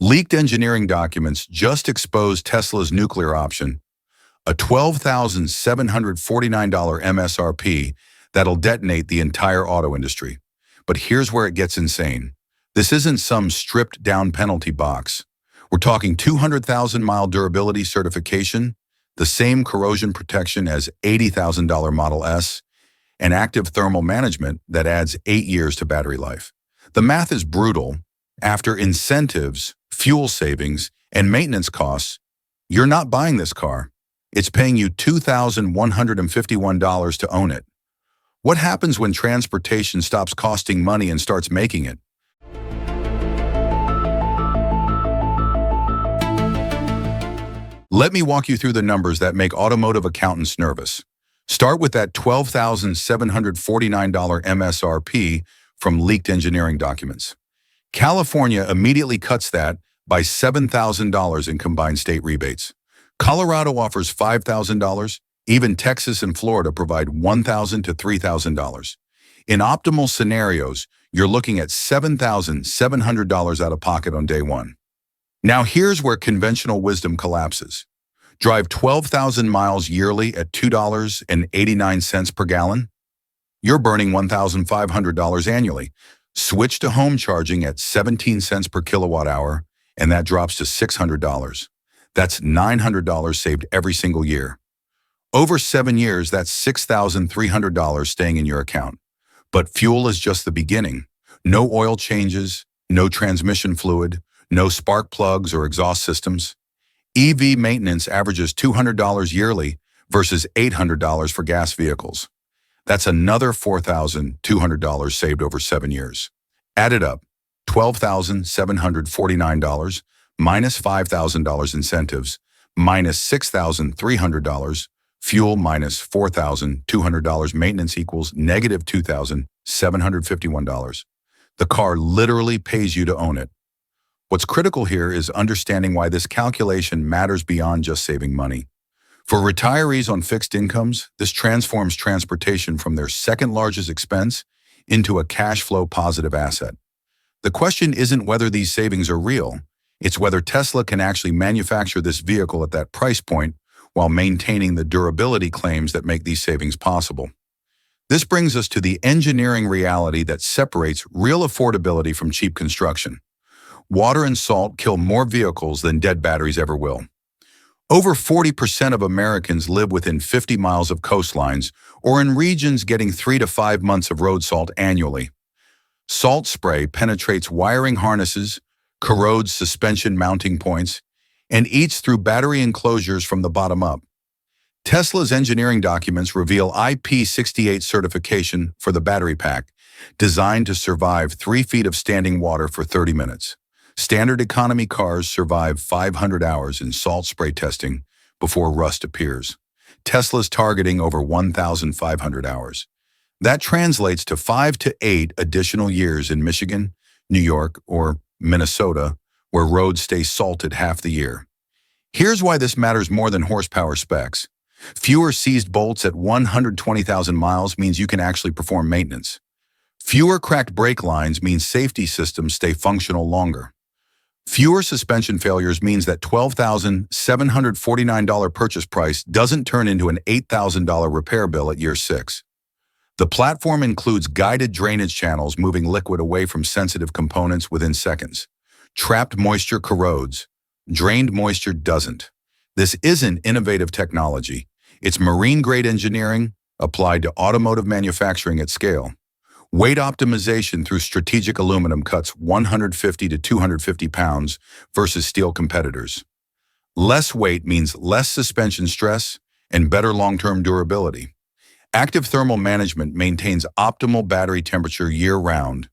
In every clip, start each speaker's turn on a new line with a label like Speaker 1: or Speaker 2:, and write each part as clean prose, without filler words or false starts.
Speaker 1: Leaked engineering documents just exposed Tesla's nuclear option, a $12,749 MSRP that'll detonate the entire auto industry. But here's where it gets insane. This isn't some stripped-down penalty box. We're talking 200,000-mile durability certification, the same corrosion protection as $80,000 Model S, and active thermal management that adds 8 years to battery life. The math is brutal. After incentives, fuel savings, and maintenance costs, you're not buying this car. It's paying you $2,151 to own it. What happens when transportation stops costing money and starts making it? Let me walk you through the numbers that make automotive accountants nervous. Start with that $12,749 MSRP from leaked engineering documents. California immediately cuts that by $7,000 in combined state rebates. Colorado offers $5,000. Even Texas and Florida provide $1,000 to $3,000. In optimal scenarios, you're looking at $7,700 out of pocket on day one. Now here's where conventional wisdom collapses. Drive 12,000 miles yearly at $2.89 per gallon. You're burning $1,500 annually. Switch to home charging at 17 cents per kilowatt hour, and that drops to $600. That's $900 saved every single year. Over 7 years, that's $6,300 staying in your account. But fuel is just the beginning. No oil changes, no transmission fluid, no spark plugs or exhaust systems. EV maintenance averages $200 yearly versus $800 for gas vehicles. That's another $4,200 saved over 7 years. Add it up, $12,749 minus $5,000 incentives, minus $6,300, fuel minus $4,200 maintenance equals negative $2,751. The car literally pays you to own it. What's critical here is understanding why this calculation matters beyond just saving money. For retirees on fixed incomes, this transforms transportation from their second largest expense into a cash flow positive asset. The question isn't whether these savings are real, it's whether Tesla can actually manufacture this vehicle at that price point while maintaining the durability claims that make these savings possible. This brings us to the engineering reality that separates real affordability from cheap construction. Water and salt kill more vehicles than dead batteries ever will. Over 40% of Americans live within 50 miles of coastlines or in regions getting 3 to 5 months of road salt annually. Salt spray penetrates wiring harnesses, corrodes suspension mounting points, and eats through battery enclosures from the bottom up. Tesla's engineering documents reveal IP68 certification for the battery pack, designed to survive 3 feet of standing water for 30 minutes. Standard economy cars survive 500 hours in salt spray testing before rust appears. Tesla's targeting over 1,500 hours. That translates to 5 to 8 additional years in Michigan, New York, or Minnesota, where roads stay salted half the year. Here's why this matters more than horsepower specs. Fewer seized bolts at 120,000 miles means you can actually perform maintenance. Fewer cracked brake lines means safety systems stay functional longer. Fewer suspension failures means that $12,749 purchase price doesn't turn into an $8,000 repair bill at year 6. The platform includes guided drainage channels moving liquid away from sensitive components within seconds. Trapped moisture corrodes. Drained moisture doesn't. This isn't innovative technology. It's marine-grade engineering applied to automotive manufacturing at scale. Weight optimization through strategic aluminum cuts 150 to 250 pounds versus steel competitors. Less weight means less suspension stress and better long-term durability. Active thermal management maintains optimal battery temperature year-round,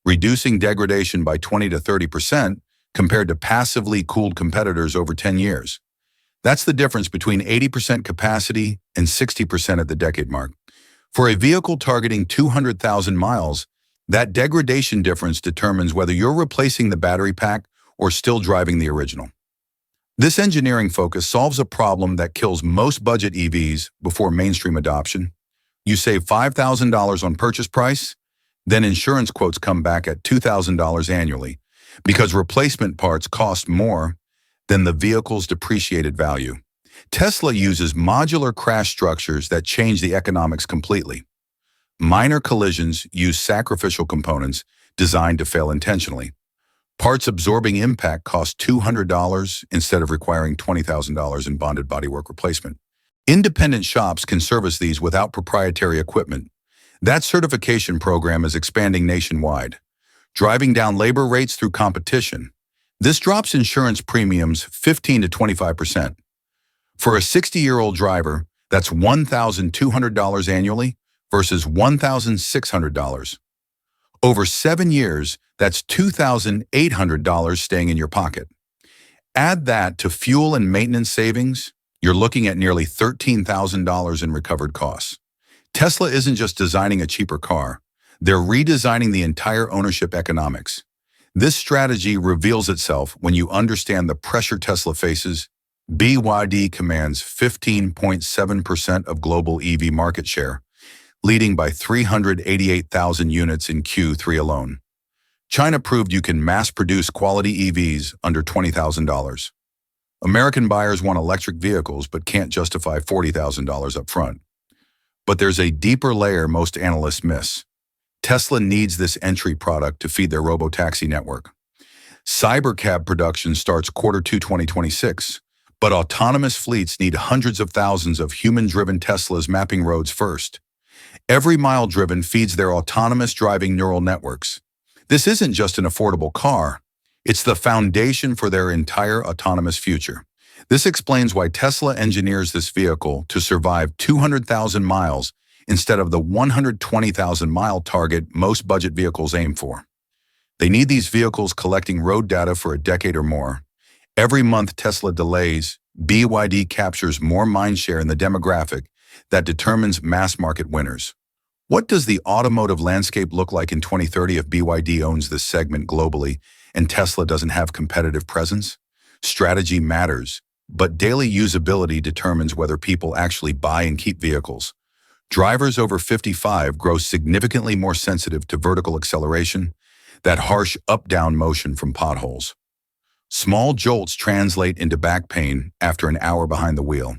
Speaker 1: reducing degradation by 20 to 30% compared to passively cooled competitors over 10 years. That's the difference between 80% capacity and 60% at the decade mark. For a vehicle targeting 200,000 miles, that degradation difference determines whether you're replacing the battery pack or still driving the original. This engineering focus solves a problem that kills most budget EVs before mainstream adoption. You save $5,000 on purchase price, then insurance quotes come back at $2,000 annually. because replacement parts cost more than the vehicle's depreciated value. Tesla uses modular crash structures that change the economics completely. Minor collisions use sacrificial components designed to fail intentionally. Parts absorbing impact cost $200 instead of requiring $20,000 in bonded bodywork replacement. Independent shops can service these without proprietary equipment. That certification program is expanding nationwide, driving down labor rates through competition. This drops insurance premiums 15 to 25%. For a 60-year-old driver, that's $1,200 annually versus $1,600. Over 7 years, that's $2,800 staying in your pocket. Add that to fuel and maintenance savings, you're looking at nearly $13,000 in recovered costs. Tesla isn't just designing a cheaper car, they're redesigning the entire ownership economics. This strategy reveals itself when you understand the pressure Tesla faces. BYD commands 15.7% of global EV market share, leading by 388,000 units in Q3 alone. China proved you can mass-produce quality EVs under $20,000. American buyers want electric vehicles but can't justify $40,000 up front. But there's a deeper layer most analysts miss. Tesla needs this entry product to feed their Robotaxi network. Cybercab production starts Q2 2026, but autonomous fleets need hundreds of thousands of human-driven Teslas mapping roads first. Every mile driven feeds their autonomous driving neural networks. This isn't just an affordable car, it's the foundation for their entire autonomous future. This explains why Tesla engineers this vehicle to survive 200,000 miles instead of the 120,000-mile target most budget vehicles aim for. They need these vehicles collecting road data for a decade or more. Every month Tesla delays, BYD captures more mindshare in the demographic that determines mass market winners. What does the automotive landscape look like in 2030 if BYD owns this segment globally and Tesla doesn't have competitive presence? Strategy matters, but daily usability determines whether people actually buy and keep vehicles. Drivers over 55 grow significantly more sensitive to vertical acceleration, that harsh up-down motion from potholes. Small jolts translate into back pain after an hour behind the wheel.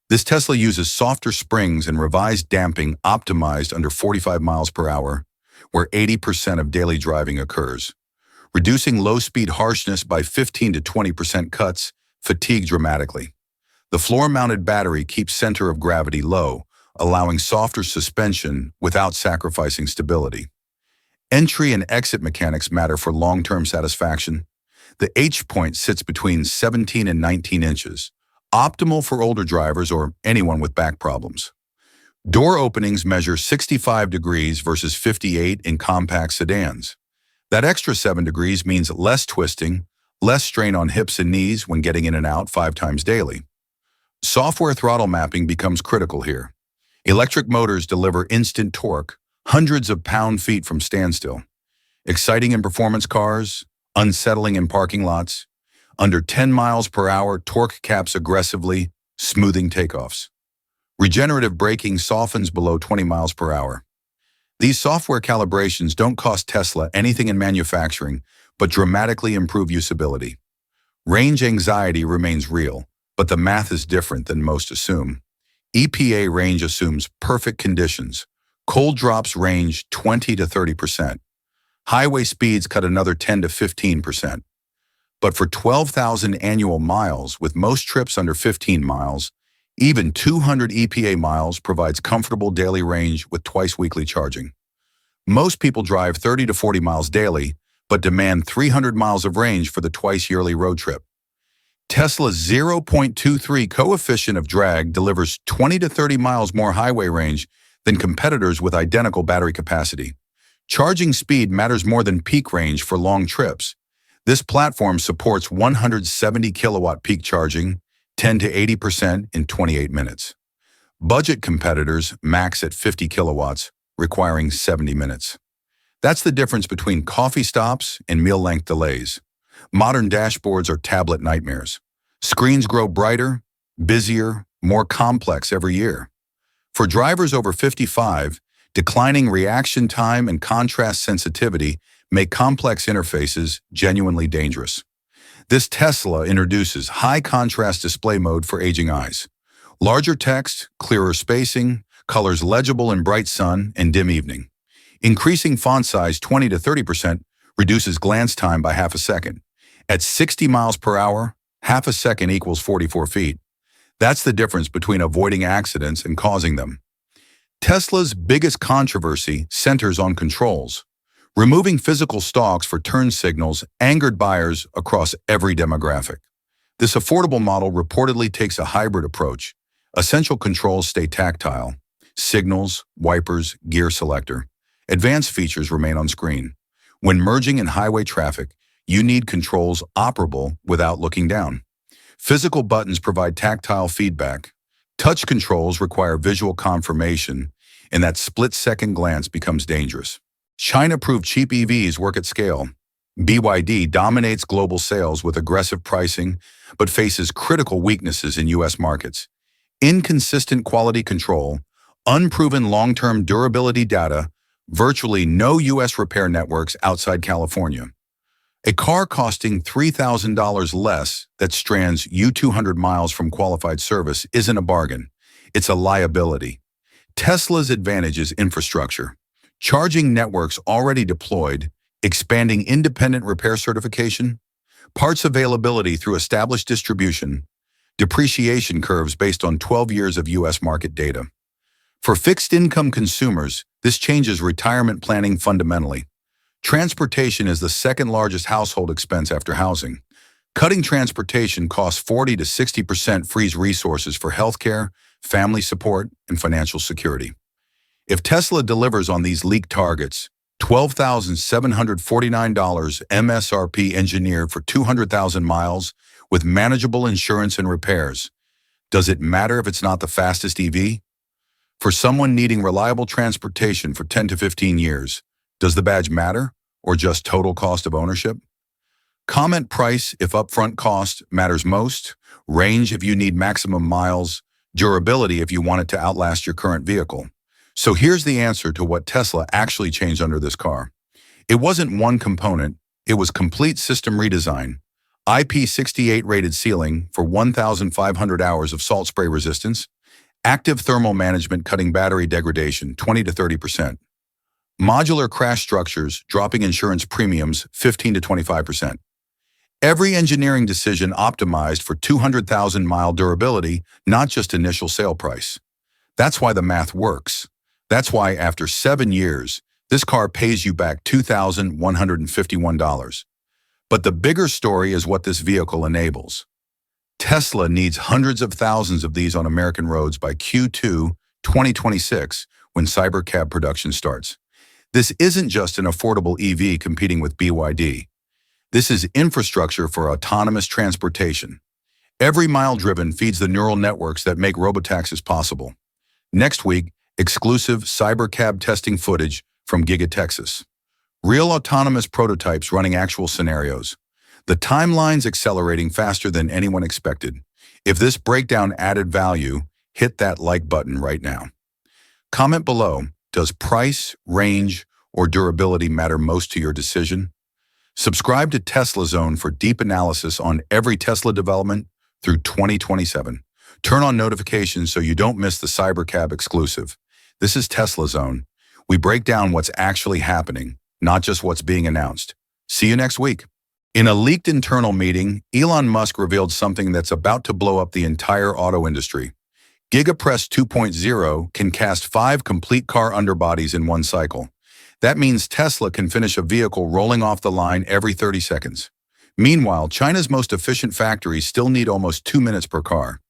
Speaker 1: This Tesla uses softer springs and revised damping optimized under 45 miles per hour, where 80% of daily driving occurs. Reducing low-speed harshness by 15 to 20% cuts fatigue dramatically. The floor-mounted battery keeps center of gravity low, allowing softer suspension without sacrificing stability. Entry and exit mechanics matter for long-term satisfaction. The H-point sits between 17 and 19 inches, optimal for older drivers or anyone with back problems. Door openings measure 65 degrees versus 58 in compact sedans. That extra 7 degrees means less twisting, less strain on hips and knees when getting in and out 5 times daily. Software throttle mapping becomes critical here. Electric motors deliver instant torque, hundreds of pound-feet from standstill. Exciting in performance cars, unsettling in parking lots. Under 10 miles per hour, torque caps aggressively, smoothing takeoffs. Regenerative braking softens below 20 miles per hour. These software calibrations don't cost Tesla anything in manufacturing, but dramatically improve usability. Range anxiety remains real, but the math is different than most assume. EPA range assumes perfect conditions. Cold drops range 20 to 30%. Highway speeds cut another 10 to 15%. But for 12,000 annual miles, with most trips under 15 miles, even 200 EPA miles provides comfortable daily range with twice-weekly charging. Most people drive 30 to 40 miles daily, but demand 300 miles of range for the twice-yearly road trip. Tesla's 0.23 coefficient of drag delivers 20 to 30 miles more highway range than competitors with identical battery capacity. Charging speed matters more than peak range for long trips. This platform supports 170 kilowatt peak charging, 10 to 80% in 28 minutes. Budget competitors max at 50 kilowatts, requiring 70 minutes. That's the difference between coffee stops and meal-length delays. Modern dashboards are tablet nightmares. Screens grow brighter, busier, more complex every year. For drivers over 55, declining reaction time and contrast sensitivity make complex interfaces genuinely dangerous. This Tesla introduces high-contrast display mode for aging eyes. Larger text, clearer spacing, colors legible in bright sun and dim evening. Increasing font size 20 to 30% reduces glance time by half a second. At 60 miles per hour, half a second equals 44 feet. That's the difference between avoiding accidents and causing them. Tesla's biggest controversy centers on controls. Removing physical stalks for turn signals angered buyers across every demographic. This affordable model reportedly takes a hybrid approach. Essential controls stay tactile. Signals, wipers, gear selector. Advanced features remain on screen. When merging in highway traffic, you need controls operable without looking down. Physical buttons provide tactile feedback. Touch controls require visual confirmation, and that split-second glance becomes dangerous. China-approved cheap EVs work at scale. BYD dominates global sales with aggressive pricing, but faces critical weaknesses in U.S. markets. Inconsistent quality control, unproven long-term durability data, virtually no U.S. repair networks outside California. A car costing $3,000 less that strands you 200 miles from qualified service isn't a bargain. It's a liability. Tesla's advantage is infrastructure. Charging networks already deployed, expanding independent repair certification, parts availability through established distribution, depreciation curves based on 12 years of U.S. market data. For fixed-income consumers, this changes retirement planning fundamentally. Transportation is the second largest household expense after housing. Cutting transportation costs 40 to 60% frees resources for healthcare, family support, and financial security. If Tesla delivers on these leaked targets, $12,749 MSRP engineered for 200,000 miles with manageable insurance and repairs, does it matter if it's not the fastest EV? For someone needing reliable transportation for 10 to 15 years, does the badge matter or just total cost of ownership? Comment price if upfront cost matters most, range if you need maximum miles, durability if you want it to outlast your current vehicle. So here's the answer to what Tesla actually changed under this car. It wasn't one component, it was complete system redesign. IP68 rated sealing for 1,500 hours of salt spray resistance, active thermal management cutting battery degradation 20 to 30%, modular crash structures dropping insurance premiums 15 to 25%. Every engineering decision optimized for 200,000-mile durability, not just initial sale price. That's why the math works. That's why after 7 years, this car pays you back $2,151. But the bigger story is what this vehicle enables. Tesla needs hundreds of thousands of these on American roads by Q2 2026 when Cybercab production starts. This isn't just an affordable EV competing with BYD. This is infrastructure for autonomous transportation. Every mile driven feeds the neural networks that make robotaxis possible. Next week, exclusive Cybercab testing footage from Giga Texas. Real autonomous prototypes running actual scenarios. The timeline's accelerating faster than anyone expected. If this breakdown added value, hit that like button right now. Comment below, does price, range, or durability matter most to your decision? Subscribe to Tesla Zone for deep analysis on every Tesla development through 2027. Turn on notifications so you don't miss the Cybercab exclusive. This is Tesla Zone. We break down what's actually happening, not just what's being announced. See you next week. In a leaked internal meeting, Elon Musk revealed something that's about to blow up the entire auto industry. GigaPress 2.0 can cast 5 complete car underbodies in one cycle. That means Tesla can finish a vehicle rolling off the line every 30 seconds. Meanwhile, China's most efficient factories still need almost 2 minutes per car.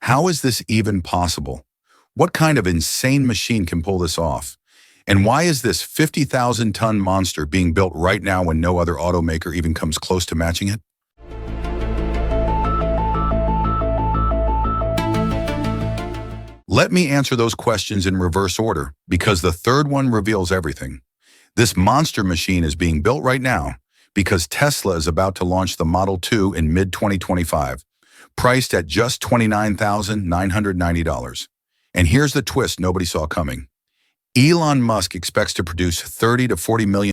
Speaker 1: How is this even possible? What kind of insane machine can pull this off? And why is this 50,000-ton monster being built right now when no other automaker even comes close to matching it? Let me answer those questions in reverse order, because the third one reveals everything. This monster machine is being built right now because Tesla is about to launch the Model 2 in mid-2025, priced at just $29,990. And here's the twist nobody saw coming. Elon Musk expects to produce 30 to 40 million